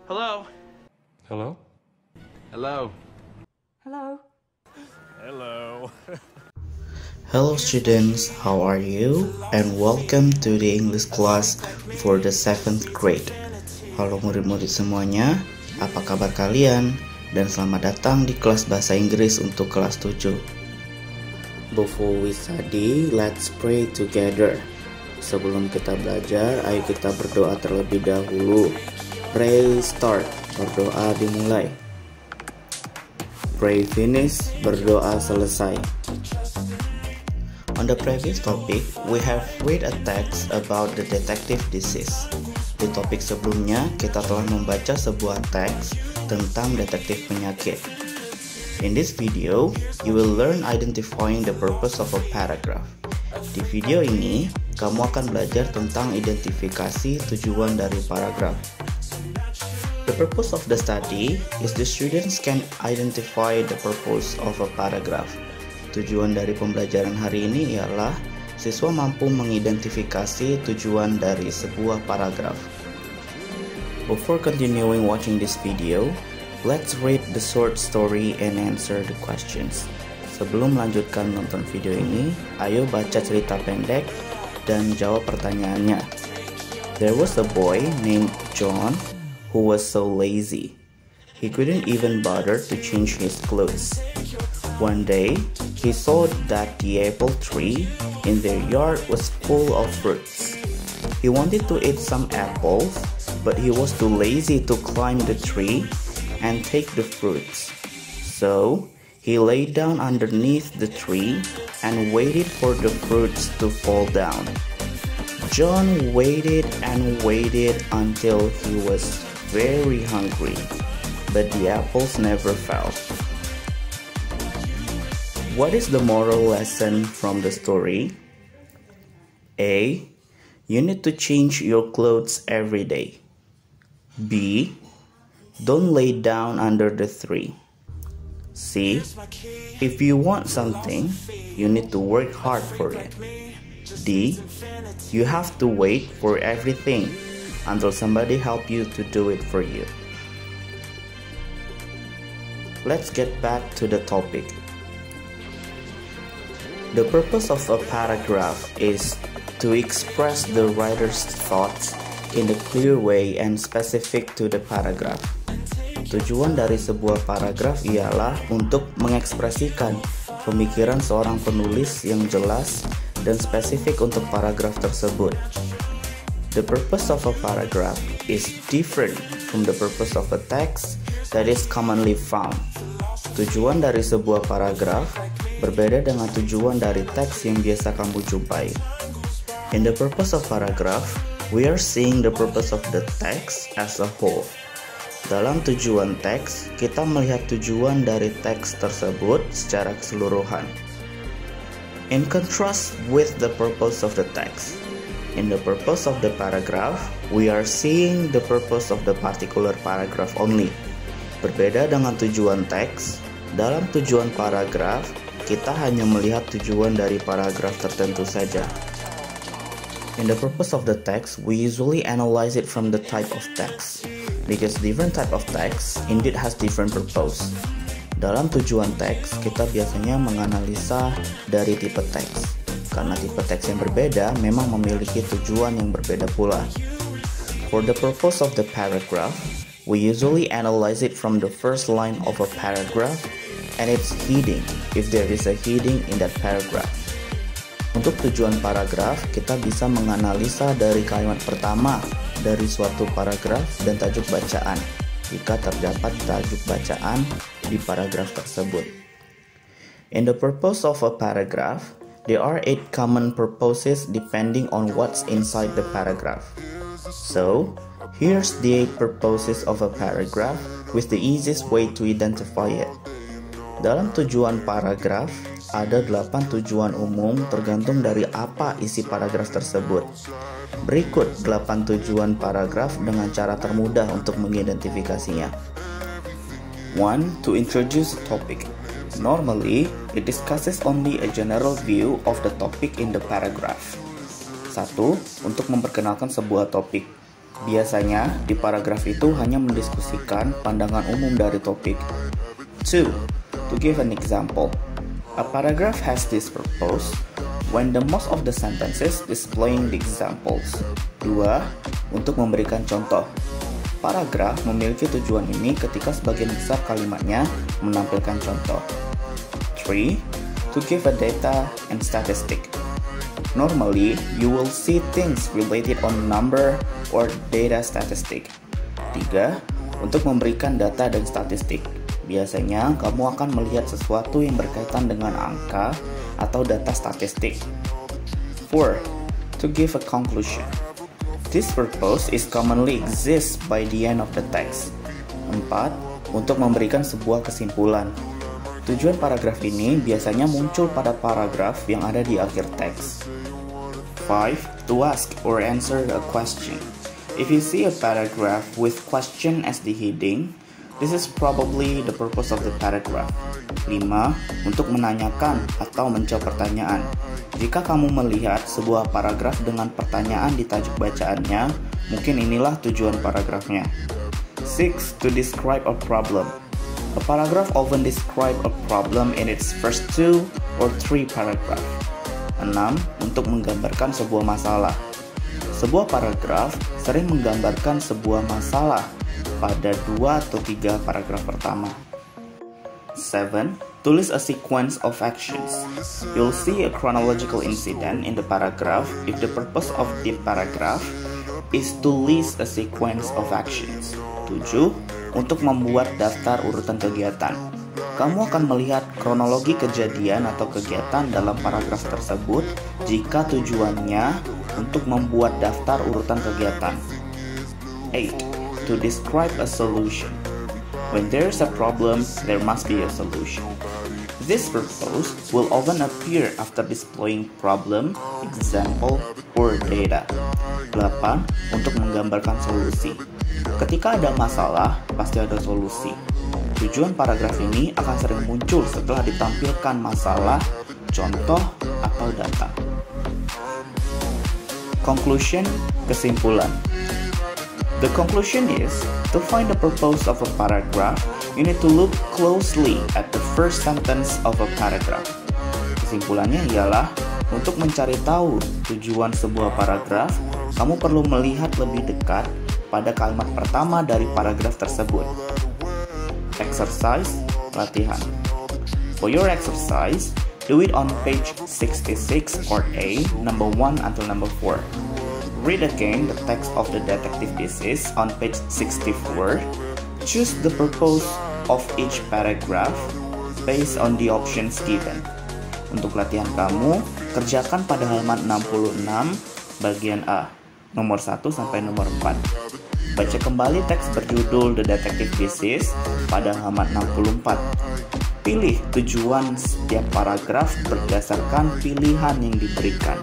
Hello? Hello? Hello? Hello. Hello. Hello students, how are you? And welcome to the English class for the 7th grade. Halo murid-murid semuanya, apa kabar kalian? Dan selamat datang di kelas bahasa Inggris untuk kelas 7. Before we study, let's pray together. Sebelum kita belajar, ayo kita berdoa terlebih dahulu. Pray start, berdoa dimulai. Pray finish, berdoa selesai. On the previous topic, we have read a text about the detective disease. Di topik sebelumnya, kita telah membaca sebuah teks tentang detektif penyakit. In this video, you will learn identifying the purpose of a paragraph. Di video ini, kamu akan belajar tentang identifikasi tujuan dari paragraf. The purpose of the study is the students can identify the purpose of a paragraph. Tujuan dari pembelajaran hari ini ialah siswa mampu mengidentifikasi tujuan dari sebuah paragraf. Before continuing watching this video, let's read the short story and answer the questions. Sebelum melanjutkan nonton video ini, ayo baca cerita pendek dan jawab pertanyaannya. There was a boy named John who was so lazy. He couldn't even bother to change his clothes. One day, he saw that the apple tree in their yard was full of fruits. He wanted to eat some apples, but he was too lazy to climb the tree and take the fruits. So, he lay down underneath the tree and waited for the fruits to fall down. John waited and waited until he was very hungry, but the apples never fell. What is the moral lesson from the story? A. You need to change your clothes every day. B. Don't lay down under the tree. C. If you want something, you need to work hard for it. D. You have to wait for everything until somebody help you to do it for you. Let's get back to the topic. The purpose of a paragraph is to express the writer's thoughts in a clear way and specific to the paragraph. Tujuan dari sebuah paragraf ialah untuk mengekspresikan pemikiran seorang penulis yang jelas dan spesifik untuk paragraf tersebut. The purpose of a paragraph is different from the purpose of a text that is commonly found. Tujuan dari sebuah paragraf berbeda dengan tujuan dari teks yang biasa kamu jumpai. In the purpose of paragraph, we are seeing the purpose of the text as a whole. Dalam tujuan teks, kita melihat tujuan dari teks tersebut secara keseluruhan. In contrast with the purpose of the text, in the purpose of the paragraph, we are seeing the purpose of the particular paragraph only. Berbeda dengan tujuan teks, dalam tujuan paragraf, kita hanya melihat tujuan dari paragraf tertentu saja. In the purpose of the text, we usually analyze it from the type of text, because different type of text indeed has different purpose. Dalam tujuan teks, kita biasanya menganalisa dari tipe teks. Karena tipe teks yang berbeda memang memiliki tujuan yang berbeda pula. For the purpose of the paragraph, we usually analyze it from the first line of a paragraph and its heading, if there is a heading in that paragraph. Untuk tujuan paragraf, kita bisa menganalisa dari kalimat pertama dari suatu paragraf dan tajuk bacaan, jika terdapat tajuk bacaan di paragraf tersebut. In the purpose of a paragraph, there are 8 common purposes depending on what's inside the paragraph. So, here's the 8 purposes of a paragraph with the easiest way to identify it. Dalam tujuan paragraf, ada 8 tujuan umum tergantung dari apa isi paragraf tersebut. Berikut 8 tujuan paragraf dengan cara termudah untuk mengidentifikasinya. 1. To introduce a topic. Normally, it discusses only a general view of the topic in the paragraph. 1. Untuk memperkenalkan sebuah topik. Biasanya, di paragraf itu hanya mendiskusikan pandangan umum dari topik. 2. To give an example, a paragraph has this purpose when the most of the sentences displaying the examples. 2. Untuk memberikan contoh. Paragraf memiliki tujuan ini ketika sebagian besar kalimatnya menampilkan contoh. 3. To give a data and statistic. Normally, you will see things related on number or data statistic. 3. Untuk memberikan data dan statistik. Biasanya, kamu akan melihat sesuatu yang berkaitan dengan angka atau data statistik. 4. To give a conclusion. This purpose is commonly exists by the end of the text. 4. Untuk memberikan sebuah kesimpulan. Tujuan paragraf ini biasanya muncul pada paragraf yang ada di akhir teks. 5. To ask or answer a question. If you see a paragraph with question as the heading, this is probably the purpose of the paragraph. 5. Untuk menanyakan atau menjawab pertanyaan. Jika kamu melihat sebuah paragraf dengan pertanyaan di tajuk bacaannya, mungkin inilah tujuan paragrafnya. 6. To describe a problem. A paragraph often describe a problem in its first 2 or 3 paragraph. 6. Untuk menggambarkan sebuah masalah. Sebuah paragraf sering menggambarkan sebuah masalah pada 2 atau 3 paragraf pertama. 7. To list a sequence of actions. You'll see a chronological incident in the paragraph if the purpose of the paragraph is to list a sequence of actions. 7. Untuk membuat daftar urutan kegiatan. Kamu akan melihat kronologi kejadian atau kegiatan dalam paragraf tersebut jika tujuannya untuk membuat daftar urutan kegiatan. 8. To describe a solution. When there is a problem, there must be a solution. This purpose will often appear after displaying problem, example, or data. 8. Untuk menggambarkan solusi. Ketika ada masalah, pasti ada solusi. Tujuan paragraf ini akan sering muncul setelah ditampilkan masalah, contoh, atau data. Conclusion, kesimpulan. The conclusion is, to find the purpose of a paragraph, you need to look closely at the first sentence of a paragraph. Kesimpulannya ialah, untuk mencari tahu tujuan sebuah paragraf, kamu perlu melihat lebih dekat pada kalimat pertama dari paragraf tersebut. Exercise, latihan. For your exercise, do it on page 66 part A, number 1 until number 4. Read again the text of the detective thesis on page 64. Choose the purpose of each paragraph based on the options given. Untuk latihan kamu, kerjakan pada halaman 66 bagian A, nomor 1 sampai nomor 4. Baca kembali teks berjudul The Detective Thesis pada halaman 64. Pilih tujuan setiap paragraf berdasarkan pilihan yang diberikan.